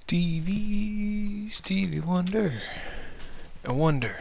Stevie Wonder. I wonder.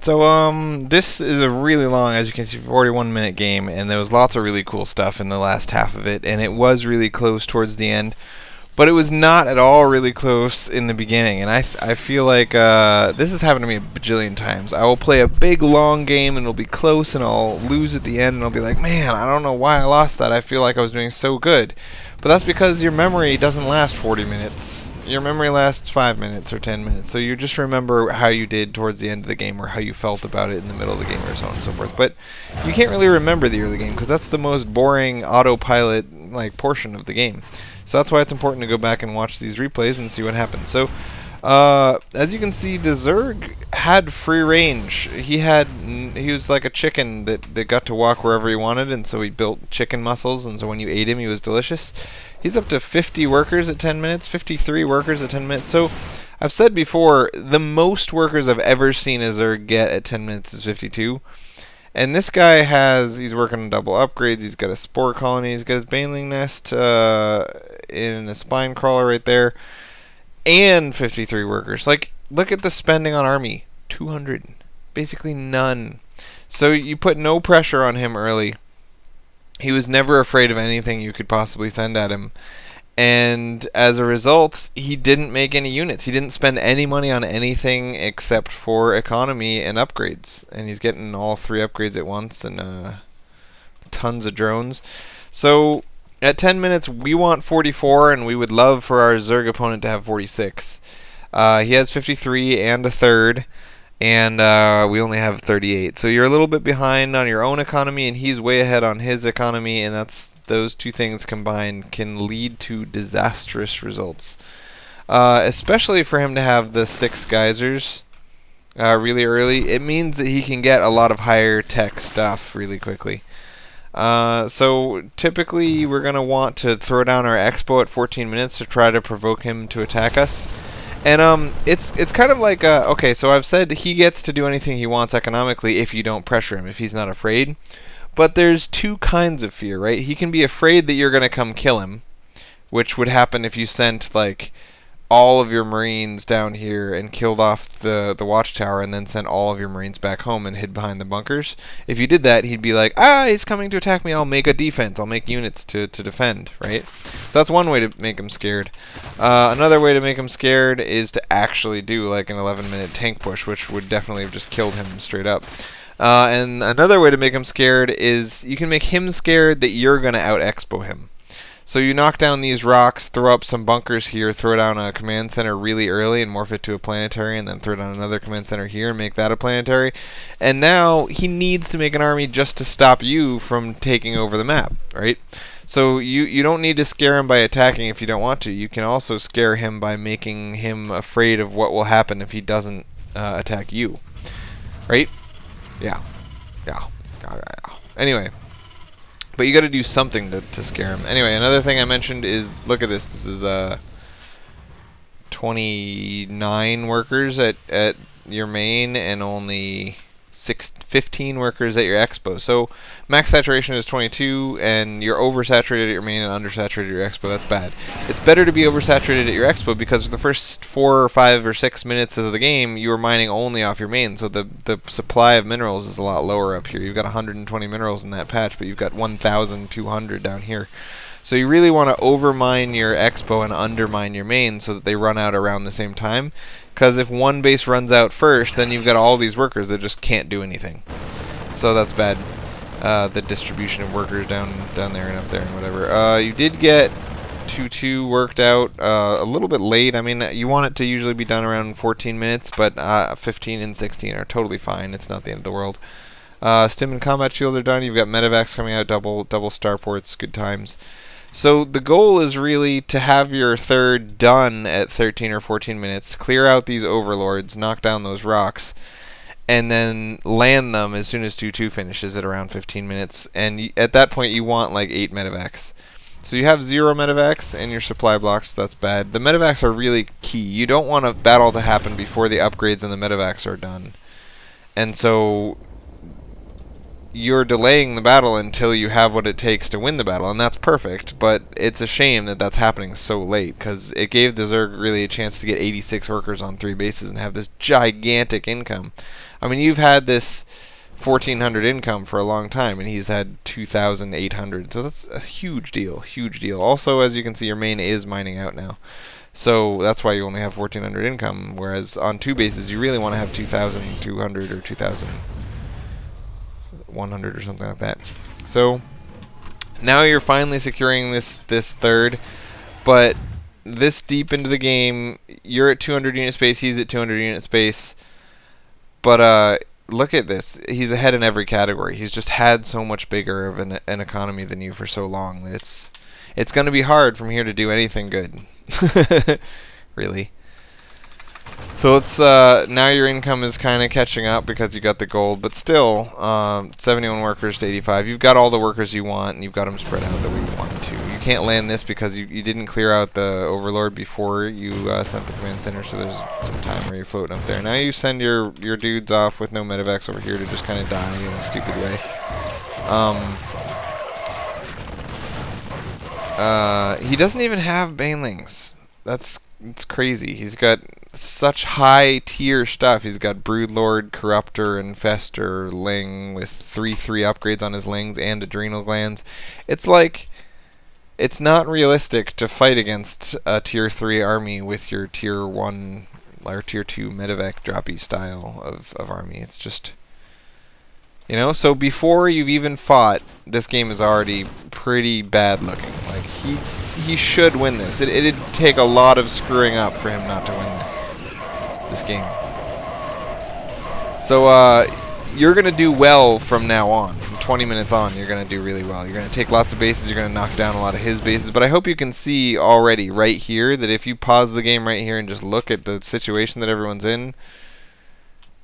So, this is a really long, as you can see, 41-minute game, and there was lots of really cool stuff in the last half of it, and it was really close towards the end, but it was not at all really close in the beginning, and I feel like this has happened to me a bajillion times. I will play a big, long game, and it'll be close, and I'll lose at the end, and I'll be like, man, I don't know why I lost that. I feel like I was doing so good. But that's because your memory doesn't last 40 minutes. Your memory lasts 5 minutes or 10 minutes, so you just remember how you did towards the end of the game or how you felt about it in the middle of the game or so on and so forth. But you can't really remember the early game because that's the most boring autopilot portion of the game. So that's why it's important to go back and watch these replays and see what happens. So as you can see, the Zerg had free range. He was like a chicken that got to walk wherever he wanted, and so he built chicken muscles, and so when you ate him, he was delicious. He's up to 50 workers at 10 minutes, 53 workers at 10 minutes. So I've said before, the most workers I've ever seen a Zerg get at 10 minutes is 52. And this guy he's working on double upgrades. He's got a spore colony. He's got his baneling nest in a spine crawler right there. And 53 workers. Like, look at the spending on army. 200. Basically none. So you put no pressure on him early. He was never afraid of anything you could possibly send at him. And as a result, he didn't make any units. He didn't spend any money on anything except for economy and upgrades. And he's getting all 3 upgrades at once and tons of drones. So at 10 minutes, we want 44, and we would love for our Zerg opponent to have 46. He has 53 and a third, and we only have 38. So you're a little bit behind on your own economy, and he's way ahead on his economy, and those two things combined can lead to disastrous results. Especially for him to have the 6 geysers really early. It means that he can get a lot of higher tech stuff really quickly. So typically we're going to want to throw down our Expo at 14 minutes to try to provoke him to attack us. And it's kind of like, okay, so I've said he gets to do anything he wants economically if you don't pressure him, if he's not afraid. But there's 2 kinds of fear, right? He can be afraid that you're going to come kill him, which would happen if you sent, like, all of your Marines down here and killed off the watchtower and then sent all of your Marines back home and hid behind the bunkers. If you did that, he'd be like, he's coming to attack me, I'll make a defense, I'll make units to defend, right? So that's one way to make him scared. Another way to make him scared is to actually do like an 11-minute tank push, which would definitely have just killed him straight up. And another way to make him scared is you can make him scared that you're going to out-expo him. So you knock down these rocks, throw up some bunkers here, throw down a command center really early and morph it to a planetary, and then throw down another command center here and make that a planetary. And now he needs to make an army just to stop you from taking over the map, right? So you don't need to scare him by attacking if you don't want to. You can also scare him by making him afraid of what will happen if he doesn't attack you, right? Yeah. Anyway. But you got to do something to scare him. Anyway, another thing I mentioned is, look at this. This is 29 workers at your main and only 15 workers at your expo. So max saturation is 22, and you're oversaturated at your main and undersaturated at your expo. That's bad. It's better to be oversaturated at your expo because for the first 4 or 5 or 6 minutes of the game, you are mining only off your main. So the supply of minerals is a lot lower up here. You've got 120 minerals in that patch, but you've got 1,200 down here. So you really want to overmine your expo and undermine your main so that they run out around the same time. Because if one base runs out first, then you've got all these workers that just can't do anything. So that's bad. The distribution of workers down there and up there and whatever. You did get 2-2 worked out a little bit late. I mean, you want it to usually be done around 14 minutes, but 15 and 16 are totally fine. It's not the end of the world. Stim and combat shields are done. You've got medevacs coming out, double starports, good times. So the goal is really to have your third done at 13 or 14 minutes, clear out these overlords, knock down those rocks, and then land them as soon as 2-2 finishes at around 15 minutes. And at that point you want like 8 medevacs. So you have 0 medevacs in your supply blocks, so that's bad. The medevacs are really key. You don't want a battle to happen before the upgrades and the medevacs are done. And so you're delaying the battle until you have what it takes to win the battle, and that's perfect, but it's a shame that that's happening so late, because it gave the Zerg really a chance to get 86 workers on 3 bases and have this gigantic income. I mean, you've had this 1,400 income for a long time, and he's had 2,800, so that's a huge deal, huge deal. Also, as you can see, your main is mining out now, so that's why you only have 1,400 income, whereas on 2 bases you really want to have 2,200 or 2,100 or something like that. So now you're finally securing this third, but this deep into the game, you're at 200 unit space, he's at 200 unit space, but look at this. He's ahead in every category. He's just had so much bigger of an economy than you for so long that it's going to be hard from here to do anything good. Really. So it's now your income is kind of catching up because you got the gold, but still 71 workers to 85. You've got all the workers you want, and you've got them spread out the way you want to. You can't land this because you didn't clear out the Overlord before you sent the command center, so there's some time where you're floating up there. Now you send your dudes off with no medevacs over here to just kind of die in a stupid way. He doesn't even have banelings. It's crazy. He's got such high tier stuff. He's got Broodlord, Corruptor, Infester, Ling with 3/3 upgrades on his Lings and Adrenal Glands. It's like, it's not realistic to fight against a tier 3 army with your tier 1 or tier 2 medevac droppy style of army. It's just, you know, so before you've even fought, this game is already pretty bad looking. Like, he should win this. It'd take a lot of screwing up for him not to win this game. So you're going to do well from now on. From 20 minutes on, you're going to do really well. You're going to take lots of bases. You're going to knock down a lot of his bases. But I hope you can see already right here that if you pause the game right here and just look at the situation that everyone's in,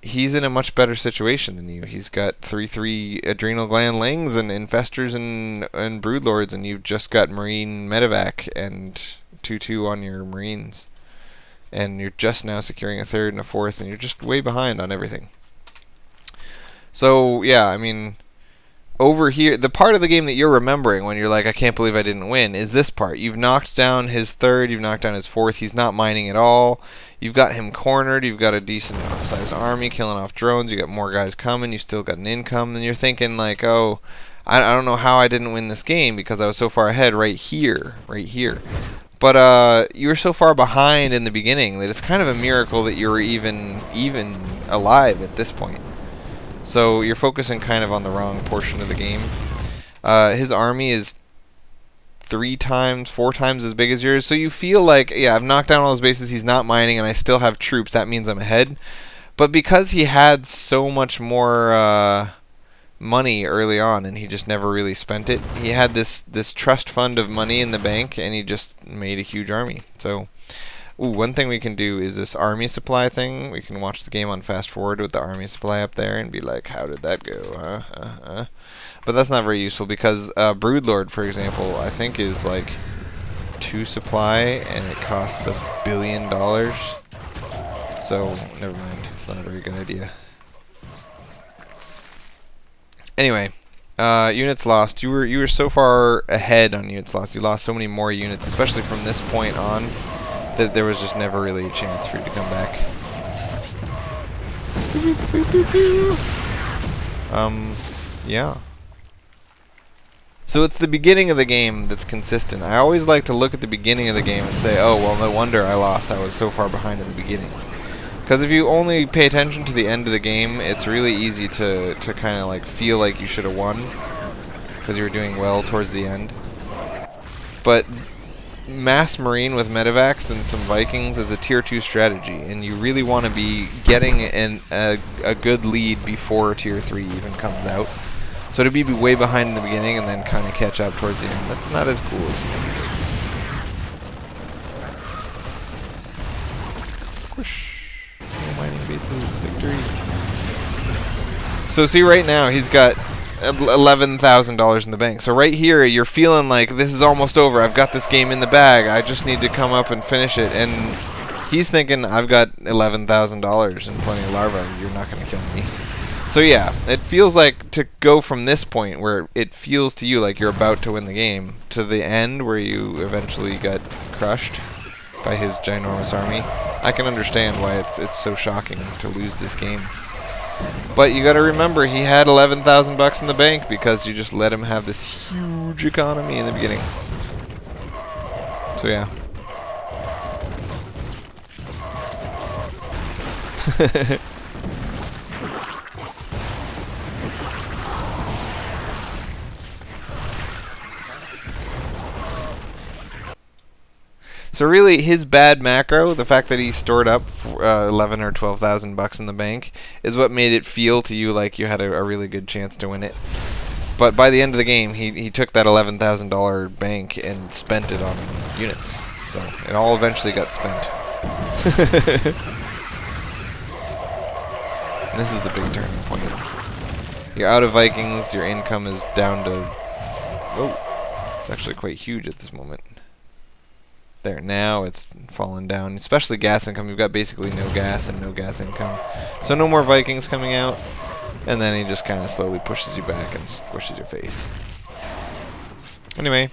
he's in a much better situation than you. He's got 3/3 Adrenal Gland Lings and Infestors and Broodlords, and you've just got Marine Medevac and 2/2 on your Marines. And you're just now securing a third and a fourth, and you're just way behind on everything. So, yeah, I mean, over here, the part of the game that you're remembering when you're like, I can't believe I didn't win, is this part. You've knocked down his third, you've knocked down his fourth, he's not mining at all. You've got him cornered, you've got a decent sized army killing off drones, you got more guys coming, you still got an income, and you're thinking like, oh, I don't know how I didn't win this game because I was so far ahead right here. But you were so far behind in the beginning that it's kind of a miracle that you're even alive at this point. So you're focusing kind of on the wrong portion of the game. His army is 3 times, 4 times as big as yours. So you feel like, yeah, I've knocked down all his bases, he's not mining, and I still have troops. That means I'm ahead. But because he had so much more money early on and he just never really spent it, he had this trust fund of money in the bank, and he just made a huge army. So one thing we can do is this army supply thing. We can watch the game on fast forward with the army supply up there and be like, how did that go? But that's not very useful because Broodlord, for example, I think is like 2 supply and it costs $1 billion. So never mind, it's not a very good idea. Anyway, units lost. You were so far ahead on units lost. You lost so many more units, especially from this point on, that there was just never really a chance for you to come back. Yeah. So it's the beginning of the game that's consistent. I always like to look at the beginning of the game and say, oh, well, no wonder I lost. I was so far behind in the beginning. Because if you only pay attention to the end of the game, it's really easy to kind of like feel like you should have won because you were doing well towards the end. But mass Marine with medevacs and some Vikings is a tier 2 strategy, and you really want to be getting a good lead before tier 3 even comes out. So to be way behind in the beginning and then kind of catch up towards the end, that's not as cool as you think it is. Squish. No mining bases, victory. So see right now he's got $11,000 in the bank. So right here you're feeling like this is almost over. I've got this game in the bag. I just need to come up and finish it. And he's thinking, I've got $11,000 and plenty of larvae. You're not going to kill me. So yeah, it feels like to go from this point where it feels to you like you're about to win the game to the end where you eventually got crushed by his ginormous army. I can understand why it's so shocking to lose this game. But you got to remember, he had 11,000 bucks in the bank because you just let him have this huge economy in the beginning. So yeah. So really, his bad macro, the fact that he stored up 11 or 12,000 bucks in the bank, is what made it feel to you like you had a really good chance to win it. But by the end of the game, he took that $11,000 bank and spent it on units. So it all eventually got spent. And this is the big turning point. You're out of Vikings, your income is down to... Oh, it's actually quite huge at this moment. There, now it's fallen down, especially gas income. You've got basically no gas and no gas income. So no more Vikings coming out, and then he just kind of slowly pushes you back and squishes your face. Anyway,